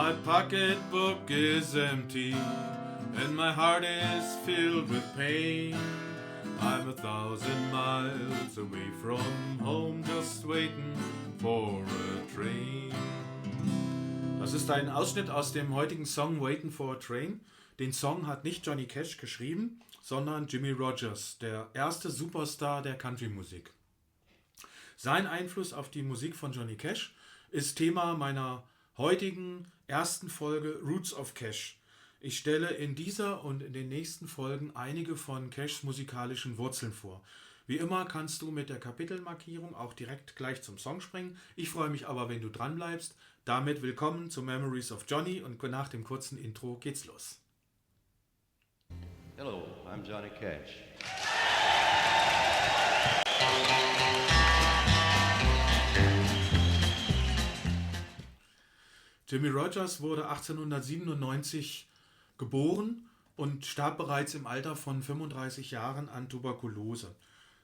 My pocketbook is empty and my heart is filled with pain. I'm 1,000 miles away from home, just waiting for a train. Das ist ein Ausschnitt aus dem heutigen Song Waiting for a Train. Den Song hat nicht Johnny Cash geschrieben, sondern Jimmie Rodgers, der erste Superstar der Country-Musik. Sein Einfluss auf die Musik von Johnny Cash ist Thema meiner heutigen ersten Folge Roots of Cash. Ich stelle in dieser und in den nächsten Folgen einige von Cashs musikalischen Wurzeln vor. Wie immer kannst du mit der Kapitelmarkierung auch direkt gleich zum Song springen. Ich freue mich aber, wenn du dran bleibst. Damit willkommen zu Memories of Johnny und nach dem kurzen Intro geht's los. Hello, I'm Johnny Cash. Jimmie Rodgers wurde 1897 geboren und starb bereits im Alter von 35 Jahren an Tuberkulose.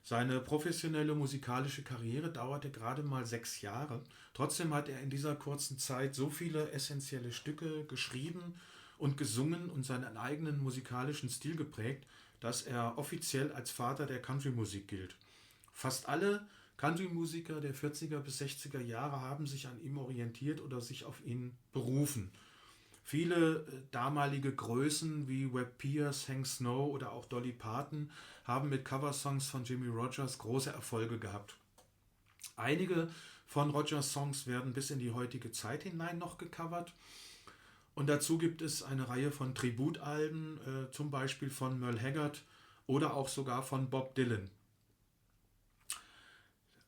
Seine professionelle musikalische Karriere dauerte gerade mal 6 Jahre. Trotzdem hat er in dieser kurzen Zeit so viele essentielle Stücke geschrieben und gesungen und seinen eigenen musikalischen Stil geprägt, dass er offiziell als Vater der Country-Musik gilt. Fast alle Country-Musiker der 40er bis 60er Jahre haben sich an ihm orientiert oder sich auf ihn berufen. Viele damalige Größen wie Webb Pierce, Hank Snow oder auch Dolly Parton haben mit Coversongs von Jimmie Rodgers große Erfolge gehabt. Einige von Rodgers Songs werden bis in die heutige Zeit hinein noch gecovert. Und dazu gibt es eine Reihe von Tributalben, zum Beispiel von Merle Haggard oder auch sogar von Bob Dylan.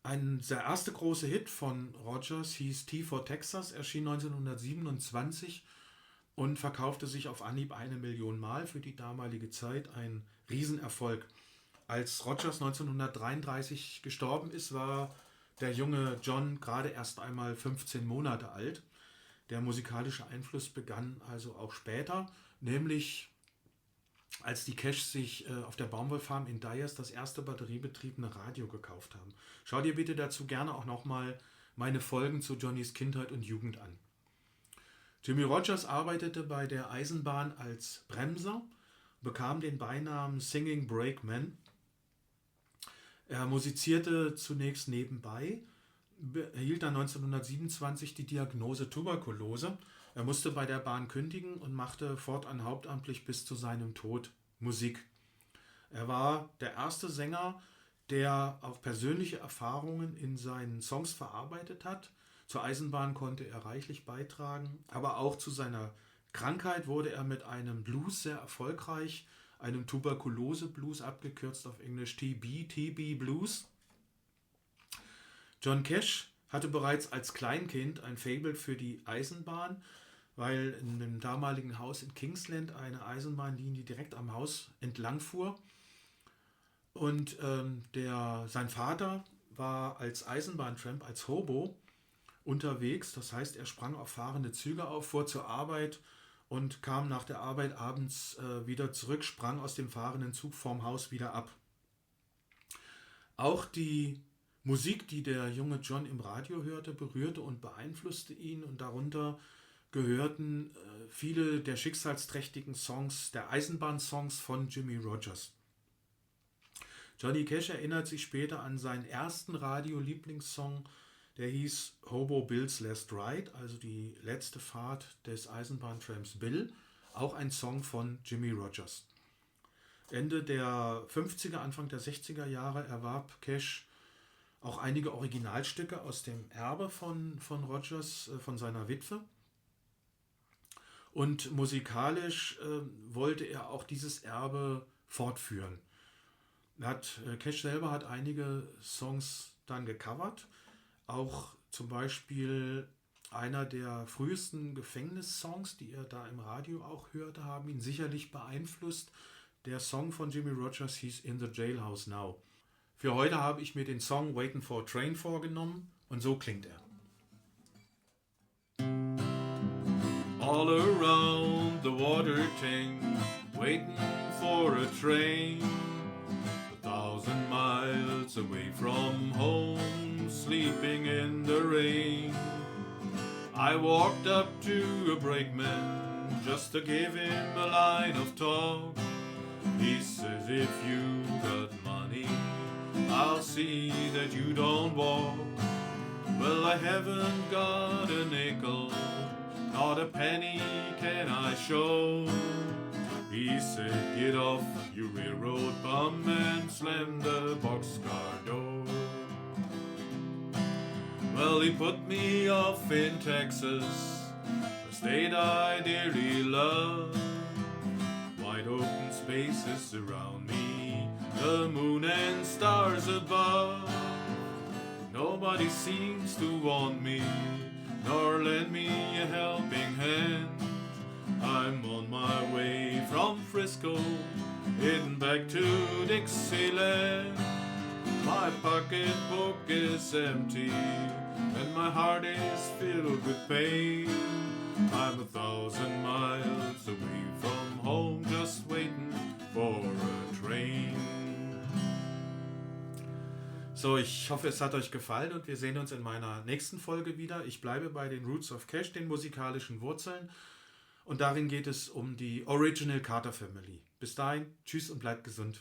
Der erste große Hit von Rodgers hieß T for Texas, erschien 1927 und verkaufte sich auf Anhieb 1 Million Mal, für die damalige Zeit ein Riesenerfolg. Als Rodgers 1933 gestorben ist, war der junge John gerade erst einmal 15 Monate alt. Der musikalische Einfluss begann also auch später, nämlich als die Cashs sich auf der Baumwollfarm in Dyers das erste batteriebetriebene Radio gekauft haben. Schau dir bitte dazu gerne auch nochmal meine Folgen zu Johnnys Kindheit und Jugend an. Jimmie Rodgers arbeitete bei der Eisenbahn als Bremser, bekam den Beinamen Singing Brakeman. Er musizierte zunächst nebenbei, erhielt dann 1927 die Diagnose Tuberkulose. Er musste bei der Bahn kündigen und machte fortan hauptamtlich bis zu seinem Tod Musik. Er war der erste Sänger, der auch persönliche Erfahrungen in seinen Songs verarbeitet hat. Zur Eisenbahn konnte er reichlich beitragen, aber auch zu seiner Krankheit wurde er mit einem Blues sehr erfolgreich, einem Tuberkulose-Blues, abgekürzt auf Englisch TB Blues. John Cash hatte bereits als Kleinkind ein Faible für die Eisenbahn, weil in dem damaligen Haus in Kingsland eine Eisenbahnlinie direkt am Haus entlang fuhr. Und sein Vater war als Eisenbahntramp, als Hobo unterwegs. Das heißt, er sprang auf fahrende Züge auf, fuhr zur Arbeit und kam nach der Arbeit abends wieder zurück, sprang aus dem fahrenden Zug vorm Haus wieder ab. Auch die Musik, die der junge John im Radio hörte, berührte und beeinflusste ihn, und darunter gehörten viele der schicksalsträchtigen Songs, der Eisenbahn-Songs von Jimmie Rodgers. Johnny Cash erinnert sich später an seinen ersten Radio-Lieblingssong, der hieß Hobo Bill's Last Ride, also die letzte Fahrt des Eisenbahntramps Bill, auch ein Song von Jimmie Rodgers. Ende der 50er, Anfang der 60er Jahre erwarb Cash auch einige Originalstücke aus dem Erbe von Rodgers, von seiner Witwe. Und musikalisch wollte er auch dieses Erbe fortführen. Cash selber hat einige Songs dann gecovert. Auch zum Beispiel einer der frühesten Gefängnissongs, die er da im Radio auch hörte, haben ihn sicherlich beeinflusst. Der Song von Jimmie Rodgers hieß In the Jailhouse Now. Für heute habe ich mir den Song Waiting for a Train vorgenommen und so klingt er. All around the water tank, waiting for a train, 1,000 miles away from home, sleeping in the rain. I walked up to a brakeman just to give him a line of talk. He says, if you got money, I'll see that you don't walk. Well, I haven't got a nickel, not a penny can I show. He said, get off, you railroad bum, and slam the boxcar door. Well, he put me off in Texas, a state I dearly love. Wide open spaces around me, the moon and stars above. Nobody seems to want me, nor lend me a helping hand. I'm on my way from Frisco, heading back to Dixieland. My pocketbook is empty, and my heart is filled with pain. I'm 1,000 miles away from home, just waiting for a train. So, ich hoffe, es hat euch gefallen und wir sehen uns in meiner nächsten Folge wieder. Ich bleibe bei den Roots of Cash, den musikalischen Wurzeln. Und darin geht es um die Original Carter Family. Bis dahin, tschüss und bleibt gesund.